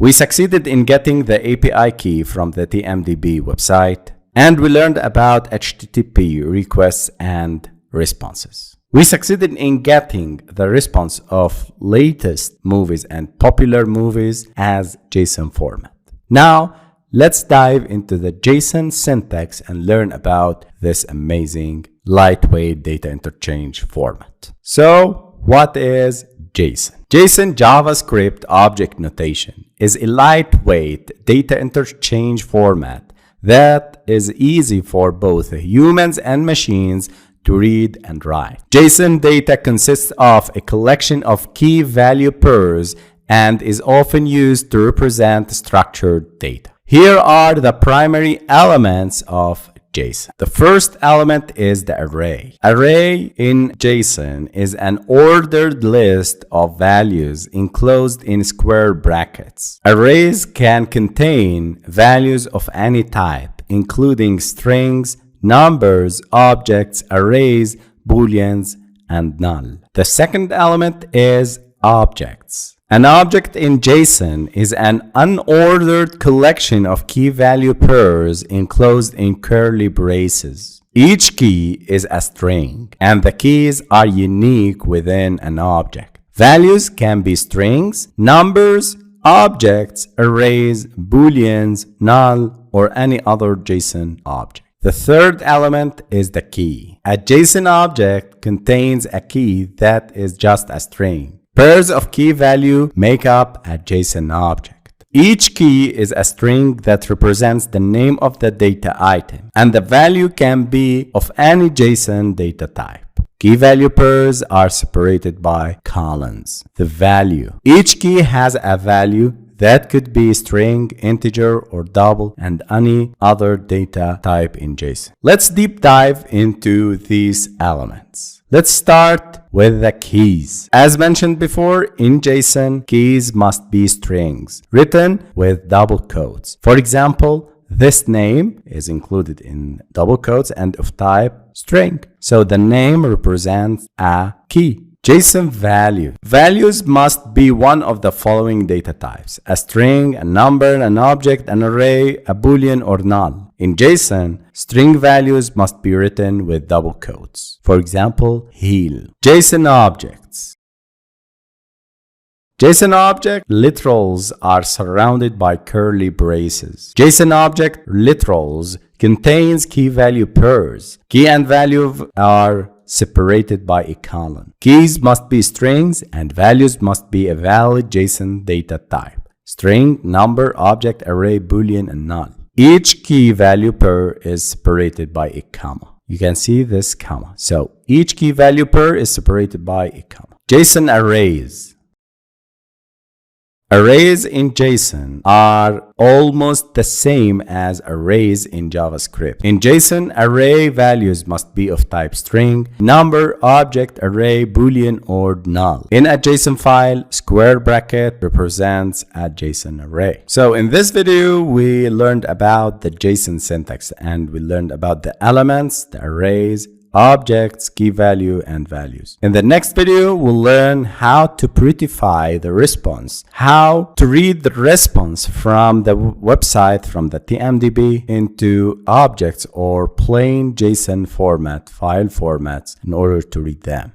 We succeeded in getting the API key from the TMDB website, and we learned about HTTP requests and responses. We succeeded in getting the response of latest movies and popular movies as JSON format. Now, let's dive into the JSON syntax and learn about this amazing lightweight data interchange format. So, what is JSON? JSON JavaScript Object Notation is a lightweight data interchange format that is easy for both humans and machines to read and write. JSON data consists of a collection of key value pairs and is often used to represent structured data. Here are the primary elements of JSON. The first element is the array. Array in JSON is an ordered list of values enclosed in square brackets. Arrays can contain values of any type, including strings, numbers, objects, arrays, booleans, and null. The second element is objects. An object in JSON is an unordered collection of key value pairs enclosed in curly braces. Each key is a string, and the keys are unique within an object. Values can be strings, numbers, objects, arrays, booleans, null, or any other JSON object. The third element is the key. A JSON object contains a key that is just a string. Pairs of key value make up a JSON object. Each key is a string that represents the name of the data item, and the value can be of any JSON data type. Key value pairs are separated by colons. The value. Each key has a value that could be string, integer, or double, and any other data type in JSON. Let's deep dive into these elements. Let's start with the keys. As mentioned before, in JSON, keys must be strings written with double quotes. For example, this name is included in double quotes and of type string. So the name represents a key. JSON value. Values must be one of the following data types: a string, a number, an object, an array, a boolean, or null. In JSON, string values must be written with double quotes. For example, heal. JSON objects. JSON object literals are surrounded by curly braces. JSON object literals contains key value pairs. Key and value are separated by a colon. Keys must be strings and values must be a valid JSON data type: string, number, object, array, boolean, and null. Each key value pair is separated by a comma. You can see this comma. So each key value pair is separated by a comma. JSON arrays. Arrays in JSON are almost the same as arrays in JavaScript. In JSON, array values must be of type string, number, object, array, boolean, or null. In a JSON file, square bracket represents a JSON array. So in this video, we learned about the JSON syntax and we learned about the elements, the arrays, objects, key value, and values. In the next video, we'll learn how to prettify the response, how to read the response from the website, from the TMDB into objects or plain JSON format, file formats in order to read them.